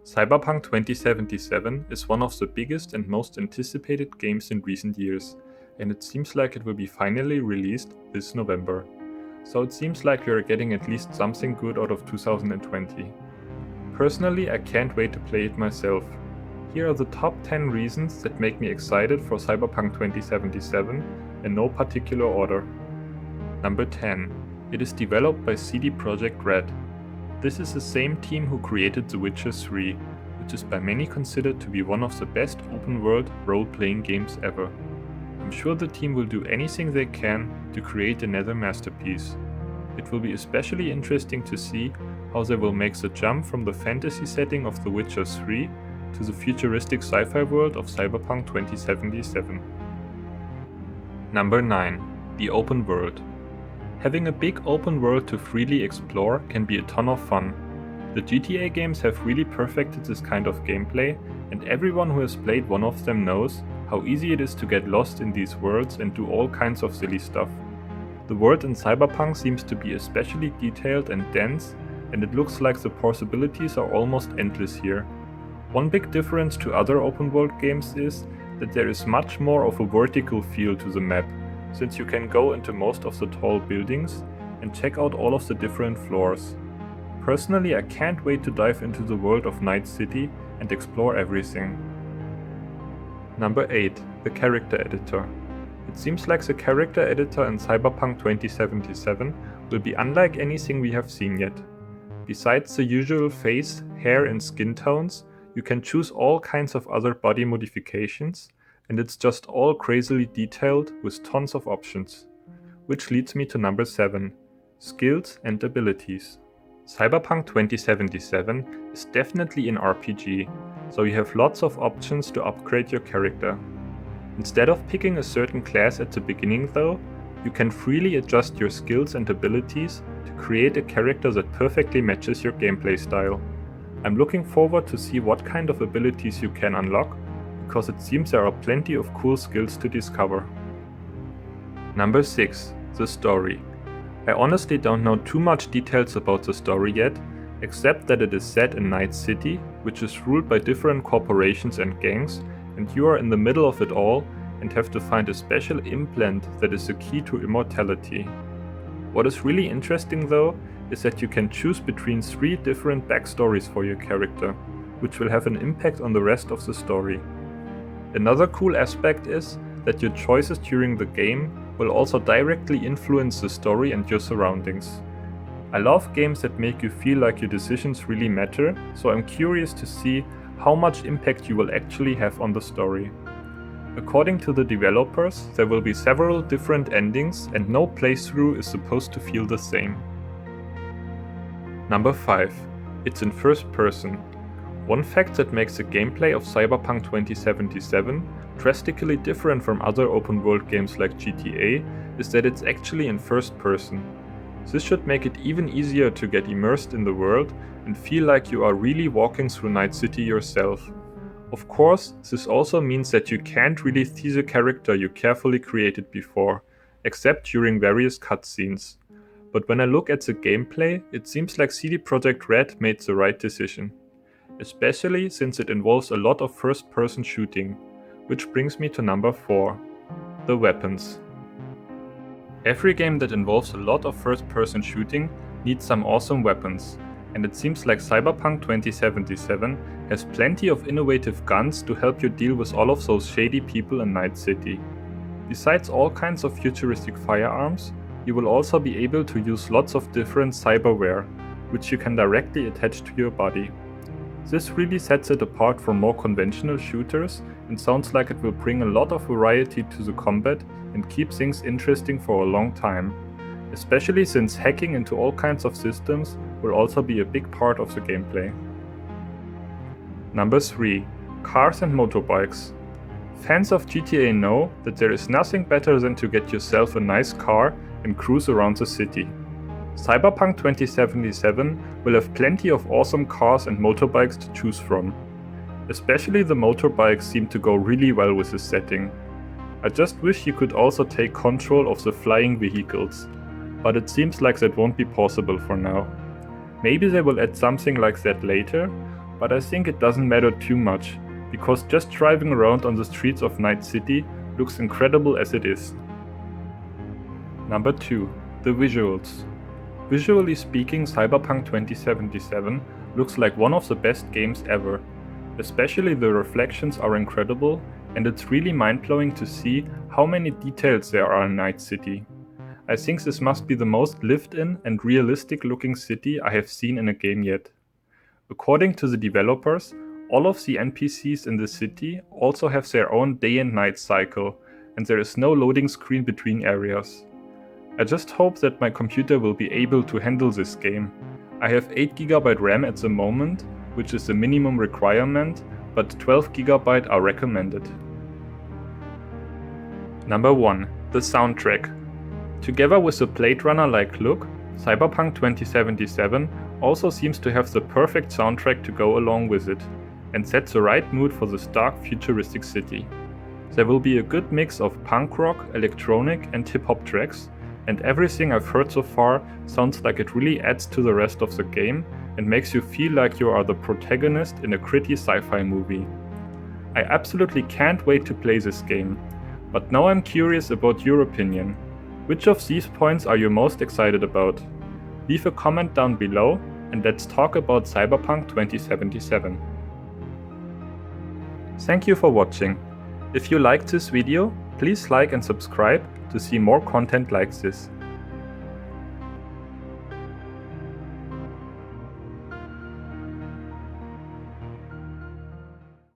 Cyberpunk 2077 is one of the biggest and most anticipated games in recent years, and it seems like it will be finally released this November. So it seems like we are getting at least something good out of 2020. Personally, I can't wait to play it myself. Here are the top 10 reasons that make me excited for Cyberpunk 2077 in no particular order. Number 10. It is developed by CD Projekt Red. This is the same team who created The Witcher 3, which is by many considered to be one of the best open-world role-playing games ever. I'm sure the team will do anything they can to create another masterpiece. It will be especially interesting to see how they will make the jump from the fantasy setting of The Witcher 3 to the futuristic sci-fi world of Cyberpunk 2077. Number 9. The open world. Having a big open world to freely explore can be a ton of fun. The GTA games have really perfected this kind of gameplay, and everyone who has played one of them knows how easy it is to get lost in these worlds and do all kinds of silly stuff. The world in Cyberpunk seems to be especially detailed and dense, and it looks like the possibilities are almost endless here. One big difference to other open world games is that there is much more of a vertical feel to the map, since you can go into most of the tall buildings and check out all of the different floors. Personally, I can't wait to dive into the world of Night City and explore everything. Number 8. The character editor. It seems like the character editor in Cyberpunk 2077 will be unlike anything we have seen yet. Besides the usual face, hair and skin tones, you can choose all kinds of other body modifications, and it's just all crazily detailed with tons of options. Which leads me to number 7. Skills and abilities. Cyberpunk 2077 is definitely an RPG, so you have lots of options to upgrade your character. Instead of picking a certain class at the beginning though, you can freely adjust your skills and abilities to create a character that perfectly matches your gameplay style. I'm looking forward to see what kind of abilities you can unlock, because it seems there are plenty of cool skills to discover. Number 6. The story. I honestly don't know too much details about the story yet, except that it is set in Night City, which is ruled by different corporations and gangs, and you are in the middle of it all and have to find a special implant that is the key to immortality. What is really interesting though, is that you can choose between 3 different backstories for your character, which will have an impact on the rest of the story. Another cool aspect is that your choices during the game will also directly influence the story and your surroundings. I love games that make you feel like your decisions really matter, so I'm curious to see how much impact you will actually have on the story. According to the developers, there will be several different endings and no playthrough is supposed to feel the same. Number 5. It's in first person. One fact that makes the gameplay of Cyberpunk 2077 drastically different from other open world games like GTA is that it's actually in first person. This should make it even easier to get immersed in the world and feel like you are really walking through Night City yourself. Of course, this also means that you can't really see the character you carefully created before, except during various cutscenes. But when I look at the gameplay, it seems like CD Projekt Red made the right decision. Especially since it involves a lot of first-person shooting, which brings me to number 4. The weapons. Every game that involves a lot of first-person shooting needs some awesome weapons, and it seems like Cyberpunk 2077 has plenty of innovative guns to help you deal with all of those shady people in Night City. Besides all kinds of futuristic firearms, you will also be able to use lots of different cyberware, which you can directly attach to your body. This really sets it apart from more conventional shooters and sounds like it will bring a lot of variety to the combat and keep things interesting for a long time, especially since hacking into all kinds of systems will also be a big part of the gameplay. Number 3. Cars and motorbikes. Fans of GTA know that there is nothing better than to get yourself a nice car and cruise around the city. Cyberpunk 2077 will have plenty of awesome cars and motorbikes to choose from. Especially the motorbikes seem to go really well with this setting. I just wish you could also take control of the flying vehicles, but it seems like that won't be possible for now. Maybe they will add something like that later, but I think it doesn't matter too much, because just driving around on the streets of Night City looks incredible as it is. Number 2. The visuals. Visually speaking, Cyberpunk 2077 looks like one of the best games ever. Especially the reflections are incredible, and it's really mind-blowing to see how many details there are in Night City. I think this must be the most lived-in and realistic-looking city I have seen in a game yet. According to the developers, all of the NPCs in the city also have their own day and night cycle, and there is no loading screen between areas. I just hope that my computer will be able to handle this game. I have 8GB RAM at the moment, which is the minimum requirement, but 12GB are recommended. Number 1. The soundtrack. Together with a Blade Runner-like look, Cyberpunk 2077 also seems to have the perfect soundtrack to go along with it, and set the right mood for the stark futuristic city. There will be a good mix of punk rock, electronic and hip-hop tracks, and everything I've heard so far sounds like it really adds to the rest of the game and makes you feel like you are the protagonist in a gritty sci-fi movie. I absolutely can't wait to play this game, but now I'm curious about your opinion. Which of these points are you most excited about? Leave a comment down below and let's talk about Cyberpunk 2077. Thank you for watching. If you liked this video, please like and subscribe to see more content like this.